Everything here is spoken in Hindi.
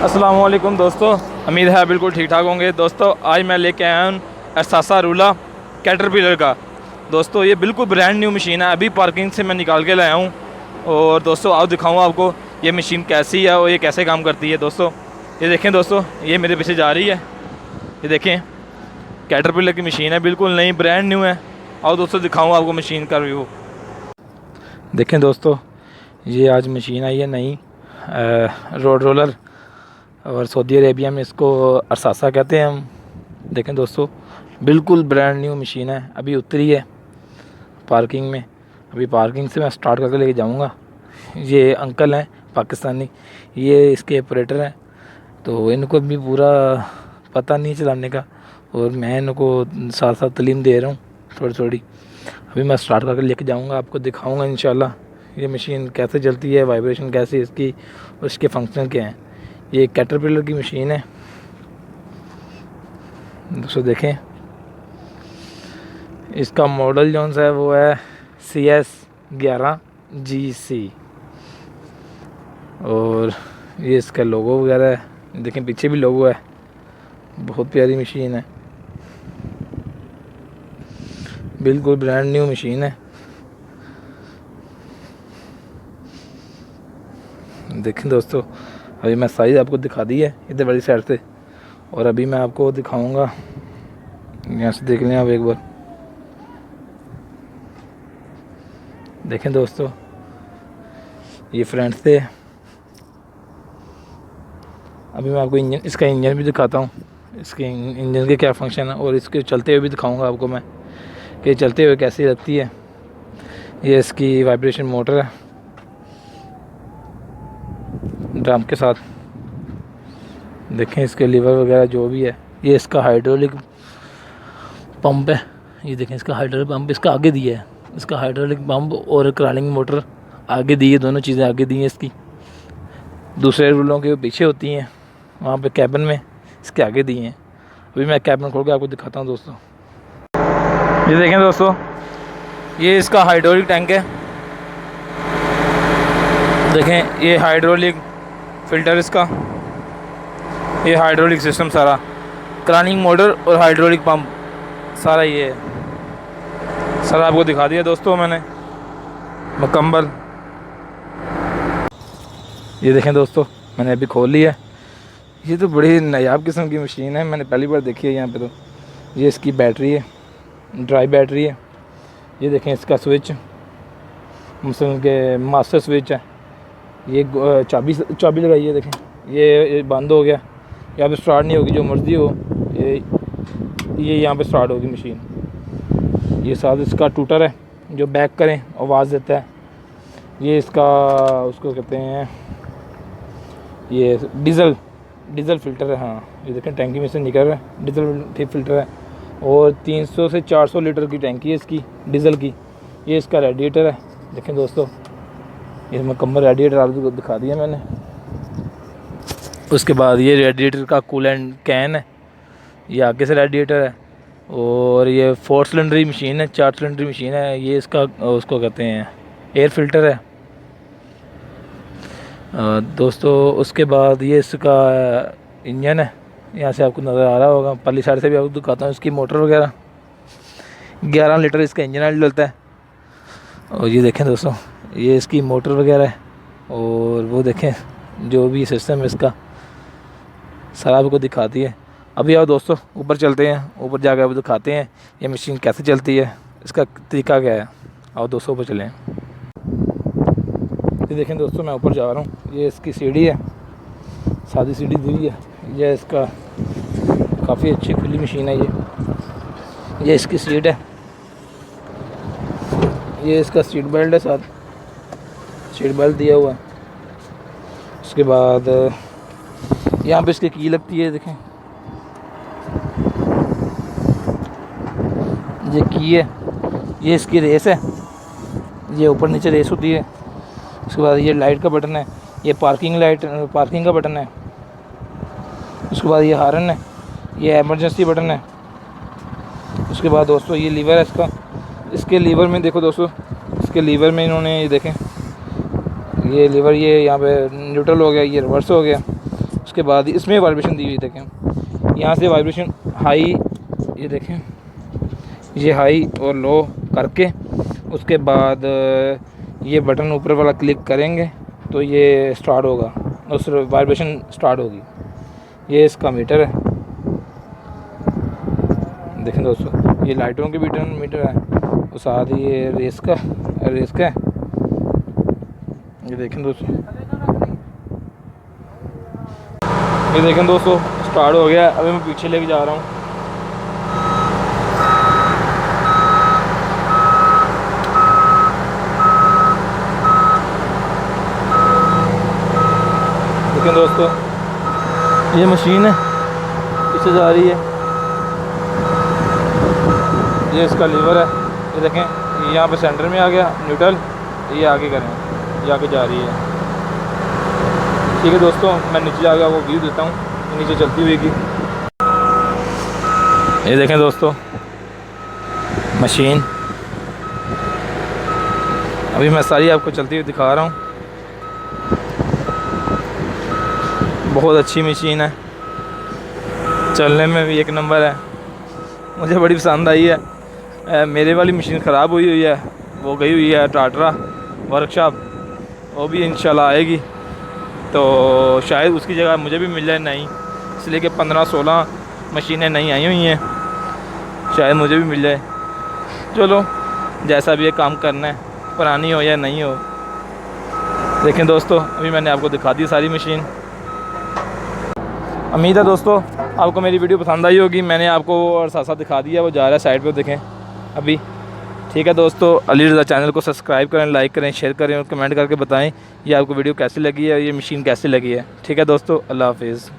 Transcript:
अस्सलाम वालेकुम दोस्तों, उम्मीद है बिल्कुल ठीक ठाक होंगे। दोस्तों आज मैं लेके आया हूँ एहसासा रूला कैटरपिलर का। दोस्तों ये बिल्कुल ब्रांड न्यू मशीन है, अभी पार्किंग से मैं निकाल के लाया हूँ। और दोस्तों आओ दिखाऊँ आपको ये मशीन कैसी है और ये कैसे काम करती है। दोस्तों ये देखें, दोस्तों ये मेरे पीछे जा रही है, ये देखें कैटरपिलर की मशीन है, बिल्कुल नई ब्रांड न्यू है। आओ दोस्तों दिखाऊँ आपको मशीन का रिव्यू। देखें दोस्तों, ये आज मशीन आई है नई, रोड रोलर, और सऊदी अरेबिया में इसको अरसासा कहते हैं हम। देखें दोस्तों, बिल्कुल ब्रांड न्यू मशीन है, अभी उतरी है पार्किंग में। अभी पार्किंग से मैं स्टार्ट करके लेके जाऊंगा। ये अंकल हैं पाकिस्तानी, ये इसके ऑपरेटर हैं, तो इनको भी पूरा पता नहीं चलाने का, और मैं इनको साथ साथ तालीम दे रहा हूँ थोड़ी थोड़ी। अभी मैं स्टार्ट करके लेके जाऊँगा, आपको दिखाऊँगा इंशाल्लाह ये मशीन कैसे चलती है, वाइब्रेशन कैसी है इसकी और इसके फंक्शन क्या हैं। ये कैटरपिलर की मशीन है दोस्तों। देखें इसका मॉडल जो सा है वो है CS11GC, और ये इसका लोगो वगैरह है। देखें पीछे भी लोगो है, बहुत प्यारी मशीन है, बिल्कुल ब्रांड न्यू मशीन है। देखें दोस्तों, अभी मैं साइज़ आपको दिखा दी है इधर वाली साइड से, और अभी मैं आपको दिखाऊंगा, यहाँ से देख लें आप एक बार। देखें दोस्तों, ये फ्रंट से। अभी मैं आपको इसका इंजन भी दिखाता हूँ, इसके इंजन के क्या फंक्शन है, और इसके चलते हुए भी दिखाऊंगा आपको मैं कि चलते हुए कैसी लगती है। ये इसकी वाइब्रेशन मोटर है ड्रम के साथ। देखें इसके लीवर वगैरह जो भी है। ये इसका हाइड्रोलिक पंप है, ये देखें इसका हाइड्रोलिक पंप इसका आगे दिया है। इसका हाइड्रोलिक पंप और क्रॉलिंग मोटर आगे दी है, दोनों चीज़ें आगे दी हैं इसकी। दूसरे रूलों के पीछे होती हैं वहाँ पे कैबिन में, इसके आगे दी हैं। अभी मैं कैबिन खोल के आपको दिखाता हूँ दोस्तों। ये देखें दोस्तों, ये इसका हाइड्रोलिक टैंक है। देखें ये हाइड्रोलिक फ़िल्टर इसका, ये हाइड्रोलिक सिस्टम सारा, क्रॉलिंग मोटर और हाइड्रोलिक पंप सारा ये है। सारा आपको दिखा दिया दोस्तों मैंने मुकम्मल। ये देखें दोस्तों, मैंने अभी खोल लिया। ये तो बड़ी नायाब किस्म की मशीन है, मैंने पहली बार देखी है यहाँ पे। तो ये इसकी बैटरी है, ड्राई बैटरी है। ये देखें इसका स्विच, मसलन के मास्टर स्विच है। ये चाबी लगाई है, देखें ये बंद हो गया, यहाँ पे स्टार्ट नहीं होगी, जो मर्ज़ी हो ये यहाँ पे स्टार्ट होगी मशीन। ये साथ इसका टूटर है जो बैक करें आवाज़ देता है। ये इसका उसको कहते हैं, ये डीज़ल फ़िल्टर है। हाँ ये देखें टैंकी में से निकल रहा है, डीज़ल फ़िल्टर है, और 300 से 400 लीटर की टैंकी है इसकी डीज़ल की। ये इसका रेडिएटर है। देखें दोस्तों, ये मुकम्मल रेडिएटर आपको दिखा दिया मैंने। उसके बाद ये रेडिएटर का कूलेंट कैन है, ये आगे से रेडिएटर है। और ये 4 सिलेंडरी मशीन है, 4 सिलेंडरी मशीन है। ये इसका उसको कहते हैं एयर फिल्टर है दोस्तों। उसके बाद ये इसका इंजन है, यहाँ से आपको नज़र आ रहा होगा। पहली साइड से भी आपको दिखाता हूँ इसकी मोटर वगैरह। 11 लीटर इसका इंजन ऑयल डलता है। और ये देखें दोस्तों, ये इसकी मोटर वगैरह है, और वो देखें जो भी सिस्टम है इसका सारा आपको दिखाती है। अभी आओ दोस्तों ऊपर चलते हैं, ऊपर जाकर आपको दिखाते हैं ये मशीन कैसे चलती है, इसका तरीका क्या है। आओ दोस्तों ऊपर चलें। ये देखें दोस्तों, मैं ऊपर जा रहा हूँ। ये इसकी सीढ़ी है, सादी सीढ़ी दी हुई है। ये इसका काफ़ी अच्छी खुली मशीन है। ये इसकी सीट है, ये इसका सीट बेल्ट है, साथ सीट बेल्ट दिया हुआ है। उसके बाद यहाँ पे इसकी की लगती है, देखें ये की है। ये इसकी रेस है, ये ऊपर नीचे रेस होती है। उसके बाद ये लाइट का बटन है, ये पार्किंग का बटन है। उसके बाद ये हॉर्न है, ये एमरजेंसी बटन है। उसके बाद दोस्तों ये लीवर है इसका, इसके लीवर में देखो दोस्तों, इसके लीवर में इन्होंने ये देखें, ये लीवर ये यहाँ पे न्यूट्रल हो गया, ये रिवर्स हो गया। उसके बाद इसमें वाइब्रेशन दी हुई देखें, यहाँ से वाइब्रेशन हाई, ये देखें ये हाई और लो करके उसके बाद ये बटन ऊपर वाला क्लिक करेंगे तो ये स्टार्ट होगा, उस वाइब्रेशन स्टार्ट होगी। ये इसका मीटर है, देखें दोस्तों ये लाइटों के मीटर है और साथ ही ये रेस का है। ये देखें दोस्तों, ये देखें दोस्तों स्टार्ट हो गया। अभी मैं पीछे लेके जा रहा हूँ। देखें दोस्तों ये मशीन है, इससे जा रही है, ये इसका लीवर है। ये देखें ये यहाँ पे सेंटर में आ गया न्यूट्रल, ये आगे करें, ये आगे जा रही है। ठीक है दोस्तों, मैं नीचे जाकर आपको व्यू देता हूँ नीचे चलती हुई की। ये देखें दोस्तों मशीन, अभी मैं सारी आपको चलती हुई दिखा रहा हूँ। बहुत अच्छी मशीन है, चलने में भी एक नंबर है, मुझे बड़ी पसंद आई है। मेरे वाली मशीन ख़राब हुई है, वो गई हुई है टाटरा वर्कशॉप, वो भी इंशाल्लाह आएगी तो शायद उसकी जगह मुझे भी मिल जाए नई, इसलिए कि 15-16 मशीनें नई आई हुई हैं, शायद मुझे भी मिल जाए। चलो जैसा भी ये काम करना है, पुरानी हो या नहीं हो। देखें दोस्तों अभी मैंने आपको दिखा दी सारी मशीन। उम्मीद है दोस्तों आपको मेरी वीडियो पसंद आई होगी। मैंने आपको और साथ दिखा दिया, वो जा रहा है साइड पे, देखें अभी। ठीक है दोस्तों, अली रज़ा चैनल को सब्सक्राइब करें, लाइक करें, शेयर करें और कमेंट करके बताएं ये आपको वीडियो कैसी लगी है, ये मशीन कैसी लगी है। ठीक है दोस्तों, अल्लाह हाफिज़।